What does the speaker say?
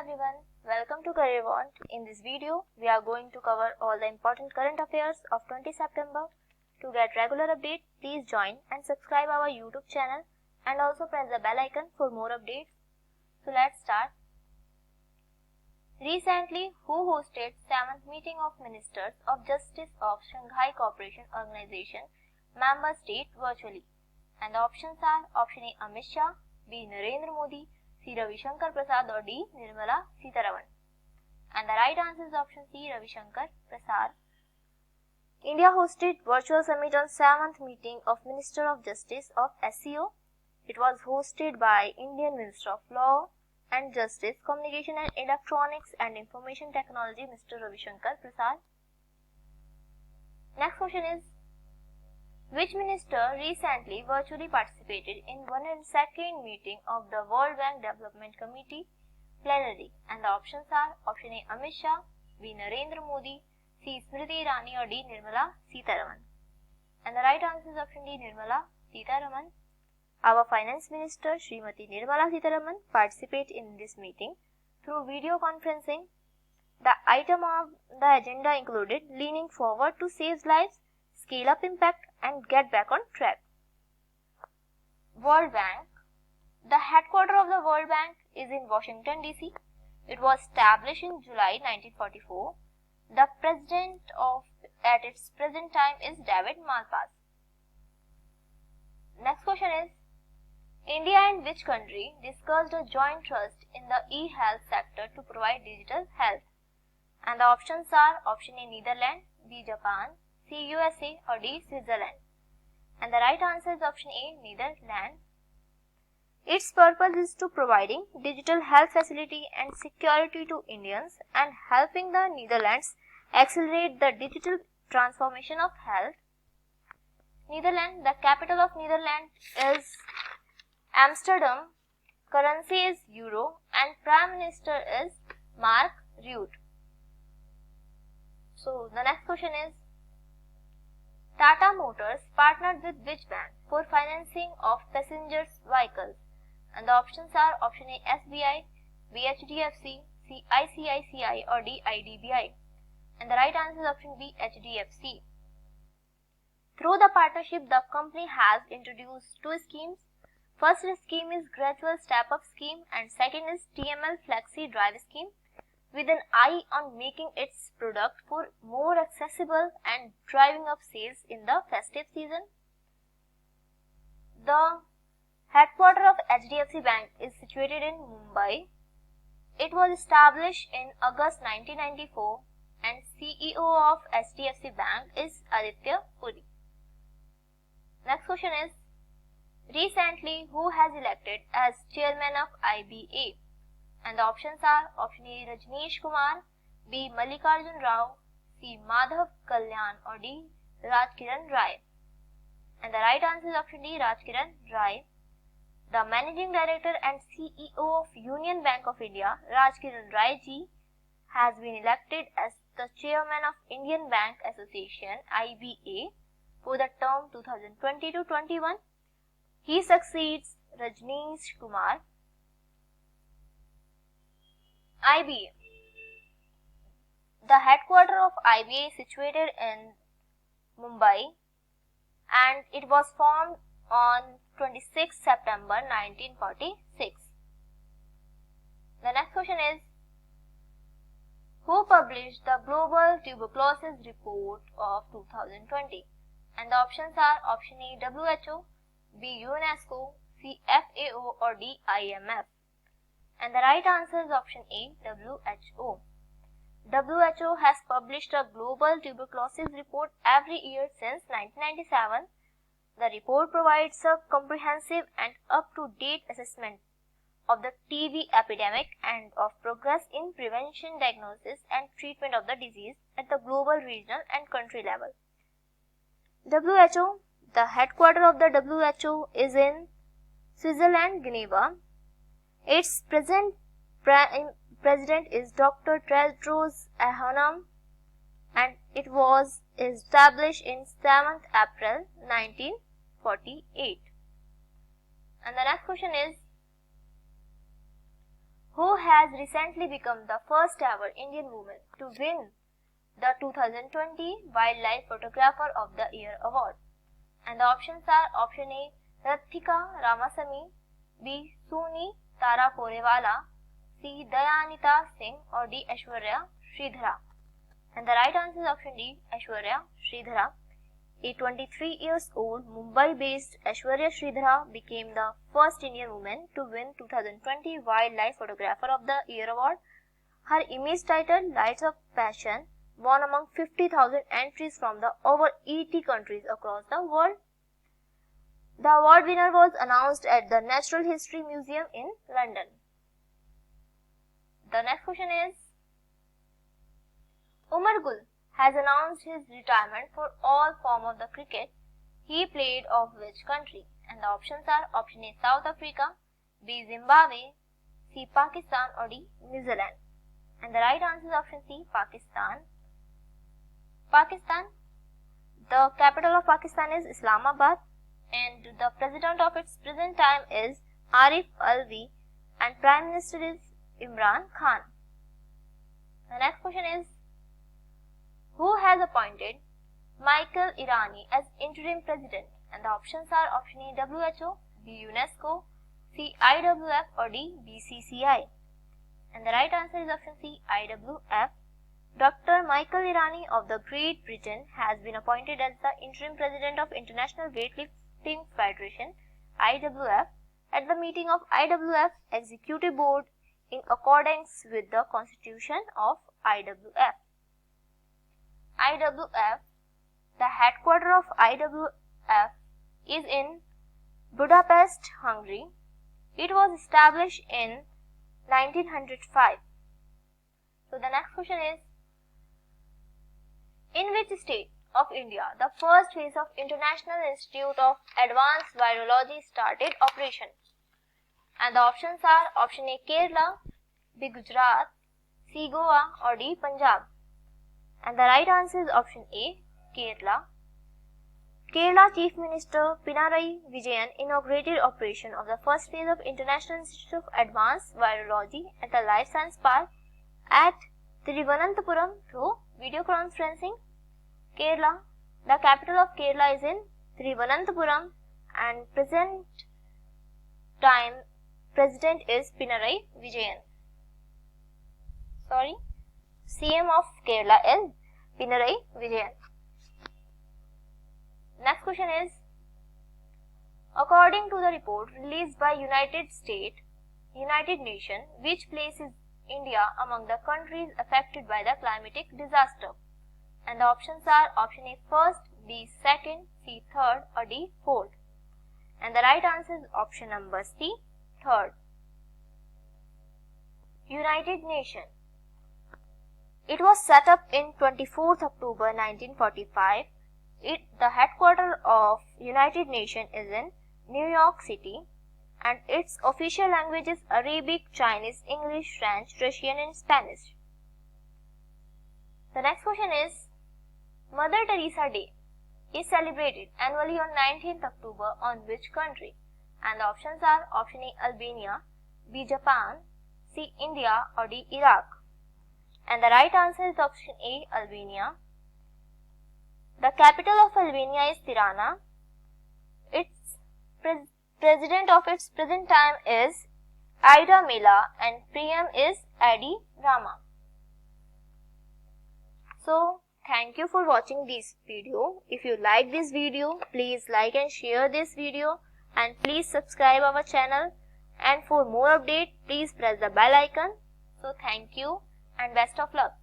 everyone, welcome to Career Want. In this video, we are going to cover all the important current affairs of 20 September. To get regular updates, please join and subscribe our YouTube channel and also press the bell icon for more updates. So let's start. Recently, WHO hosted 7th meeting of Ministers of Justice of Shanghai Cooperation Organization member state virtually. And the options are option A Amit Shah, B Narendra Modi, C. Ravi Shankar Prasad or D. Nirmala Sitharaman. And the right answer is option C. Ravi Shankar Prasad. India hosted virtual summit on 7th meeting of Minister of Justice of SCO. It was hosted by Indian Minister of Law and Justice, Communication and Electronics and Information Technology, Mr. Ravi Shankar Prasad. Next question is, which minister recently virtually participated in 102nd meeting of the World Bank Development Committee plenary? And the options are option A Amit Shah, B Narendra Modi, C Smriti Irani or D Nirmala Sitharaman. And the right answer is option D Nirmala Sitharaman. Our Finance Minister Srimati Nirmala Sitharaman participated in this meeting through video conferencing. The item of the agenda included leaning forward to save lives, scale up impact and get back on track. World Bank. The headquarters of the World Bank is in Washington DC. It was established in July 1944. The president at its present time is David Malpass. Next question is, India and which country discussed a joint trust in the e-health sector to provide digital health? And the options are option A Netherlands, B Japan, C USA or D Switzerland. And the right answer is option A Netherlands. Its purpose is to providing digital health facility and security to Indians and helping the Netherlands accelerate the digital transformation of health. Netherlands, the capital of Netherlands is Amsterdam, currency is Euro and Prime Minister is Mark Rutte. So the next question is, Tata Motors partnered with which bank for financing of passengers' vehicles? And the options are option A SBI, B HDFC, C ICICI or D IDBI. And the right answer is option B HDFC. Through the partnership, the company has introduced two schemes. First scheme is Gradual Step Up Scheme and second is TML Flexi Drive Scheme, with an eye on making its product for more accessible and driving up sales in the festive season. The headquarters of HDFC Bank is situated in Mumbai. It was established in August 1994 and CEO of HDFC Bank is Aditya Puri. Next question is, recently who has elected as chairman of IBA? And the options are option A Rajneesh Kumar, B Mallikarjun Rao, C Madhav Kalyan or D Rajkiran Rai. And the right answer is option D Rajkiran Rai. The Managing Director and CEO of Union Bank of India, Rajkiran Rai ji, has been elected as the chairman of Indian Bank Association IBA for the term 2020-21. He succeeds Rajneesh Kumar. IBA. The headquarters of IBA is situated in Mumbai and it was formed on 26 September 1946. The next question is, who published the Global Tuberculosis Report of 2020? And the options are option A WHO, B UNESCO, C FAO or D IMF. And the right answer is option A WHO. WHO has published a Global Tuberculosis Report every year since 1997. The report provides a comprehensive and up-to-date assessment of the TB epidemic and of progress in prevention, diagnosis and treatment of the disease at the global, regional and country level. WHO. The headquarters of the WHO is in Switzerland, Geneva. Its present president is Dr. Tedros Adhanom and it was established in 7th April 1948. And the next question is, who has recently become the first ever Indian woman to win the 2020 Wildlife Photographer of the Year award? And the options are option A, Rathika Ramasamy, B, Suni Tara Porewala, C, Dayanita Singh, or D, Aishwarya Sridhara. And the right answer is option D, Aishwarya Sridhara. A 23 years old Mumbai-based Aishwarya Sridhara became the first Indian woman to win 2020 Wildlife Photographer of the Year award. Her image titled Lights of Passion won among 50,000 entries from the over 80 countries across the world. The award winner was announced at the Natural History Museum in London. The next question is, Umar Gul has announced his retirement for all form of the cricket he played of which country? And the options are option A, South Africa, B, Zimbabwe, C, Pakistan, or D, New Zealand. And the right answer is option C, Pakistan. Pakistan. The capital of Pakistan is Islamabad, and the president of its present time is Arif Alvi, and prime minister is Imran Khan. The next question is, who has appointed Michael Irani as interim president? And the options are option A, WHO, B, UNESCO, C, IWF, or D, BCCI. And the right answer is option C, IWF. Dr. Michael Irani of the Great Britain has been appointed as the interim president of International Weightlifting Federation, IWF, at the meeting of IWF Executive Board in accordance with the constitution of IWF. IWF, the headquarters of IWF is in Budapest, Hungary. It was established in 1905. So the next question is, in which state of India the first phase of International Institute of Advanced Virology started operation? And the options are option A, Kerala, B, Gujarat, C, Goa, or D, Punjab. And the right answer is option A, Kerala. Kerala Chief Minister Pinarayi Vijayan inaugurated operation of the first phase of International Institute of Advanced Virology at the Life Science Park at Thiruvananthapuram through video conferencing. Kerala. The capital of Kerala is in Thiruvananthapuram, and present time president is Pinarayi Vijayan. CM of Kerala is Pinarayi Vijayan. Next question is, according to the report released by United Nations, which places India among the countries affected by the climatic disaster? And the options are option A, first, B, second, C, third, or D, fourth. And the right answer is option number C, third. United Nations. It was set up in 24th October 1945. The headquarters of United Nations is in New York City, and its official language is Arabic, Chinese, English, French, Russian, and Spanish. The next question is, Mother Teresa Day is celebrated annually on 19th October on which country? And the options are option A, Albania, B, Japan, C, India, or D, Iraq. And the right answer is option A, Albania. The capital of Albania is Tirana. Its president of its present time is Ida Mela, and PM is Adi Rama. So, thank you for watching this video. If you like this video, please like and share this video, and please subscribe our channel. And for more updates, please press the bell icon. So, thank you and best of luck.